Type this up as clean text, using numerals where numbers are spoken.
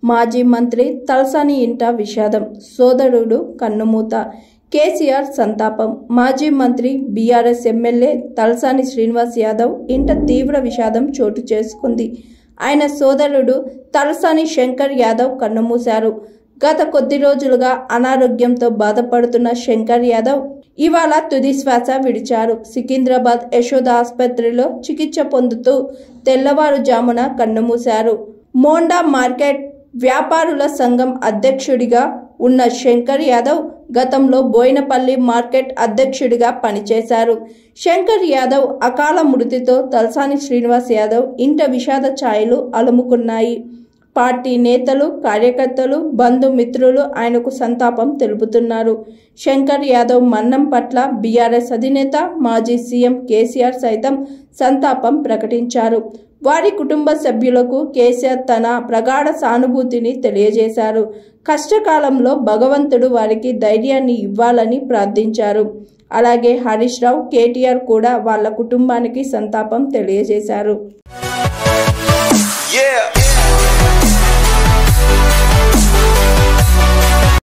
మాజీ మంత్రి తలసాని ఇంట విషాదం, సోదరుడు కన్నుమూత. కేసీఆర్ సంతాపం. మాజీ మంత్రి బీఆర్ఎస్ ఎమ్మెల్యే తలసాని శ్రీనివాస్ యాదవ్ ఇంట తీవ్ర విషాదం చోటు చేసుకుంది. ఆయన సోదరుడు తలసాని శంకర్ యాదవ్ కన్నుమూశారు. గత కొద్ది రోజులుగా అనారోగ్యంతో బాధపడుతున్న శంకర్ యాదవ్ ఇవాళ తుది శ్వాస విడిచారు. సికింద్రాబాద్ యశోద ఆసుపత్రిలో చికిత్స పొందుతూ తెల్లవారుజామున కన్నుమూశారు. మోండా మార్కెట్ వ్యాపారుల సంఘం అధ్యక్షుడిగా ఉన్న శంకర్ యాదవ్ గతంలో బోయినపల్లి మార్కెట్ అధ్యక్షుడిగా పనిచేశారు. శంకర్ యాదవ్ అకాల మృతితో తలసాని శ్రీనివాస్ యాదవ్ ఇంట విషాద ఛాయలు అలుముకున్నాయి. పార్టీ నేతలు, కార్యకర్తలు, బంధుమిత్రులు ఆయనకు సంతాపం తెలుపుతున్నారు. శంకర్ యాదవ్ మరణం పట్ల బీఆర్ఎస్ అధినేత, మాజీ సీఎం కేసీఆర్ సైతం సంతాపం ప్రకటించారు. వారి కుటుంబ సభ్యులకు కేసీఆర్ తన ప్రగాఢ సానుభూతిని తెలియజేశారు. కష్టకాలంలో భగవంతుడు వారికి ధైర్యాన్ని ఇవ్వాలని ప్రార్థించారు. అలాగే హరీష్ రావు, కేటీఆర్ కూడా వాళ్ళ కుటుంబానికి సంతాపం తెలియజేశారు.